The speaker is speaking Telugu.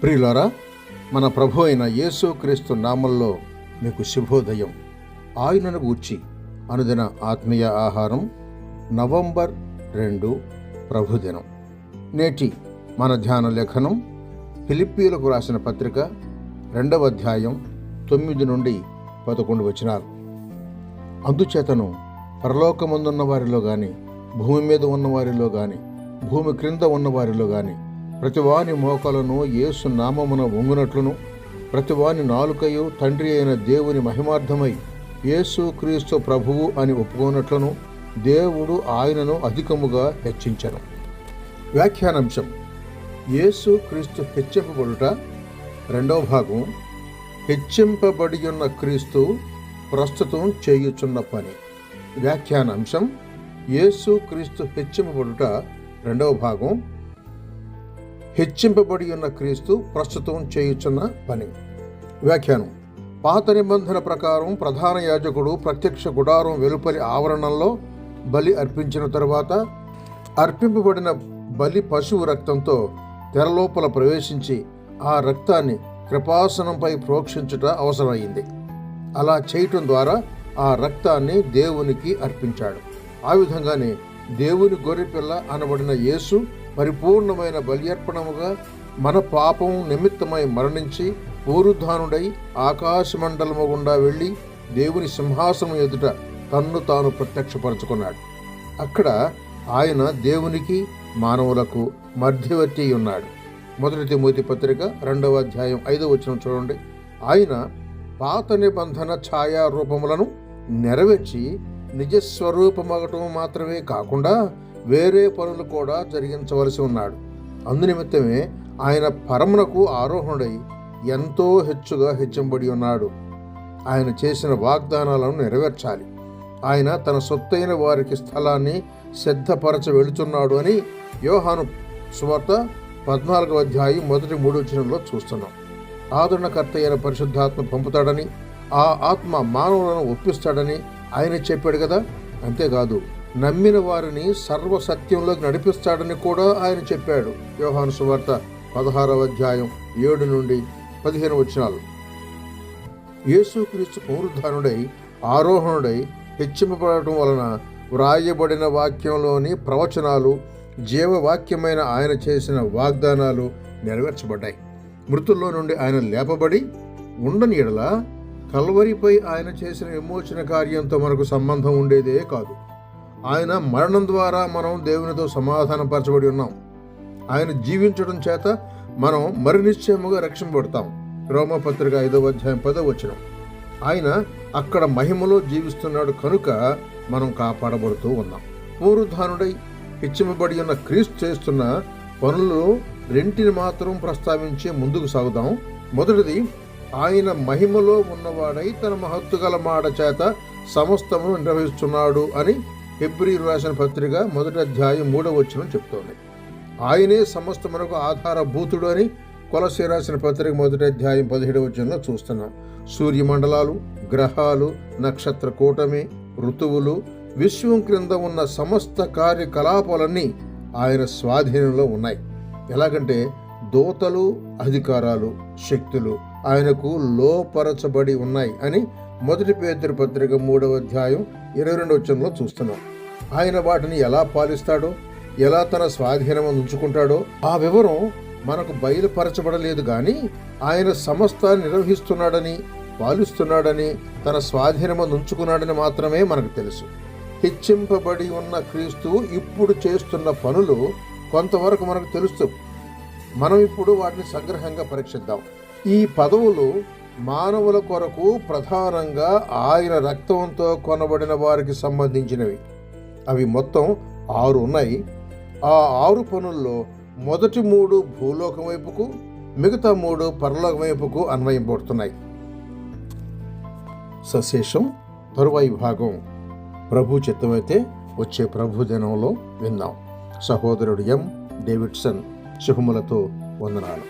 ప్రియులారా, మన ప్రభు అయిన యేసు క్రీస్తు నామంలో మీకు శుభోదయం. ఆయనను గూర్చి అనుదిన ఆత్మీయ ఆహారం నవంబర్ 2 ప్రభుదినం. నేటి మన ధ్యాన లేఖనం ఫిలిప్పీలకు రాసిన పత్రిక 2వ అధ్యాయం 9 నుండి 11 వచనాలు. అందుచేతను పరలోకమందున్న వారిలో గాని, భూమి మీద ఉన్న వారిలో గాని, భూమి క్రింద ఉన్న వారిలో గాని ప్రతివాని మోకాలను యేసు నామమున వంగునట్లును, ప్రతివాని నాలుకయు తండ్రి అయిన దేవుని మహిమార్థమై యేసు క్రీస్తు ప్రభువు అని ఒప్పుకోనట్లును దేవుడు ఆయనను అధికముగా హెచ్చించెను. వ్యాఖ్యానాంశం: యేసు క్రీస్తు హెచ్చింపబడుట. 2వ భాగం: హెచ్చింపబడి ఉన్న క్రీస్తు ప్రస్తుతం చేయుచున్న పని. వ్యాఖ్యానాంశం: యేసు క్రీస్తు హెచ్చింపబడుట. 2వ భాగం: హెచ్చింపబడి ఉన్న క్రీస్తు ప్రస్తుతం చేయుచున్న పని. వ్యాఖ్యానం: పాత నిబంధన ప్రకారం ప్రధాన యాజకుడు ప్రత్యక్ష గుడారం వెలుపలి ఆవరణంలో బలి అర్పించిన తరువాత అర్పింపబడిన బలి పశువు రక్తంతో తెరలోపల ప్రవేశించి ఆ రక్తాన్ని కృపాసనంపై ప్రోక్షించుట అవసరమైంది. అలా చేయటం ద్వారా ఆ రక్తాన్ని దేవునికి అర్పించాడు. ఆ విధంగానే దేవుని గొర్రెపిల్ల అనబడిన యేసు పరిపూర్ణమైన బలియర్పణముగా మన పాపం నిమిత్తమై మరణించి పునరుద్ధానుడై ఆకాశమండలము గుండా వెళ్ళి దేవుని సింహాసనం ఎదుట తన్ను తాను ప్రత్యక్షపరచుకున్నాడు. అక్కడ ఆయన దేవునికి మానవులకు మధ్యవర్తి ఉన్నాడు. 1 తిమోతి పత్రిక 2వ అధ్యాయం 5వ వచనం చూడండి. ఆయన పాత నిబంధన ఛాయారూపములను నెరవేర్చి నిజస్వరూపమగటం మాత్రమే కాకుండా వేరే పనులు కూడా జరిగించవలసి ఉన్నాడు. అందునిమిత్తమే ఆయన పరమునకు ఆరోహణుడై ఎంతో హెచ్చుగా హెచ్చింబడి ఉన్నాడు. ఆయన చేసిన వాగ్దానాలను నెరవేర్చాలి. ఆయన తన సొత్తైన వారికి స్థలాన్ని సిద్ధపరచ వెళుతున్నాడు అని యోహాను సువార్త 14వ అధ్యాయం 1-3 వచనంలో చూస్తున్నాం. ఆదరణకర్త అయిన పరిశుద్ధాత్మ పంపుతాడని, ఆ ఆత్మ మానవులను ఒప్పిస్తాడని ఆయన చెప్పాడు కదా. అంతేకాదు, నమ్మిన వారిని సర్వసత్యంలోకి నడిపిస్తాడని కూడా ఆయన చెప్పాడు. యోహాను సువార్త 16వ అధ్యాయం 7-15 వచనాలు. యేసుక్రీస్తు పునరుద్ధానుడై ఆరోహణుడై హెచ్చింపబడటం వలన వ్రాయబడిన వాక్యంలోని ప్రవచనాలు, జీవవాక్యమైన ఆయన చేసిన వాగ్దానాలు నెరవేర్చబడ్డాయి. మృతుల్లో నుండి ఆయన లేపబడి ఉండని ఎడల కల్వరిపై ఆయన చేసిన విమోచన కార్యంతో మనకు సంబంధం ఉండేదే కాదు. ఆయన మరణం ద్వారా మనం దేవునితో సమాధానపరచబడి ఉన్నాం. ఆయన జీవించడం చేత మనం మరి నిశ్చయముగా రక్షింపబడతాం. రోమపత్రిక 5వ అధ్యాయం 10వ వచనం. ఆయన అక్కడ మహిమలో జీవిస్తున్నాడు కనుక మనం కాపాడబడుతూ ఉన్నాం. పునరుద్ధానుడై హెచ్చింపబడి ఉన్న క్రీస్తు చేస్తున్న పనులు రెంటిని మాత్రం ప్రస్తావించి ముందుకు సాగుదాం. మొదటిది, ఆయన మహిమలో ఉన్నవాడై తన మహత్తు గల మాట చేత సమస్తమును నిర్వహిస్తున్నాడు అని హెబ్రీయులకు రాసిన పత్రిక 1వ అధ్యాయం 3వ వచనం చెప్తోంది. ఆయనే సమస్తమునకు ఆధారభూతుడు అని కొలస్సీయులకు రాసిన పత్రిక 1వ అధ్యాయం 17వ వచనంలో చూస్తున్నాం. సూర్యమండలాలు, గ్రహాలు, నక్షత్ర కూటమి, ఋతువులు, విశ్వం క్రింద ఉన్న సమస్త కార్యకలాపాలన్నీ ఆయన స్వాధీనంలో ఉన్నాయి. ఎలాగంటే దూతలు, అధికారాలు, శక్తులు ఆయనకు లోపరచబడి ఉన్నాయి అని 1 పేతురు పత్రిక 3వ అధ్యాయం 22వ వచనంలో చూస్తున్నాం. ఆయన వాటిని ఎలా పాలిస్తాడో, ఎలా తన స్వాధీనం ఉంచుకుంటాడో ఆ వివరం మనకు బయలుపరచబడలేదు. కానీ ఆయన సమస్తాన్ని నిర్వహిస్తున్నాడని, పాలిస్తున్నాడని, తన స్వాధీనం ఉంచుకున్నాడని మాత్రమే మనకు తెలుసు. హెచ్చింపబడి ఉన్న క్రీస్తు ఇప్పుడు చేస్తున్న పనులు కొంతవరకు మనకు తెలుసు. మనం ఇప్పుడు వాటిని సంగ్రహంగా పరీక్షిద్దాం. ఈ పదవులు మానవుల కొరకు ప్రధానంగా ఆయన రక్తంతో కొనబడిన వారికి సంబంధించినవి. అవి మొత్తం 6 ఉన్నాయి. ఆ 6 పనుల్లో మొదటి 3 భూలోకం వైపుకు, మిగతా 3 పరలోకం వైపుకు అన్వయింపబడుతున్నాయి. సశేషం తరువాయి భాగం ప్రభు చిత్తమైతే వచ్చే ప్రభు దినంలో విందాం. సహోదరుడు ఎం. డేవిడ్సన్. శుభములతో వందనాలు.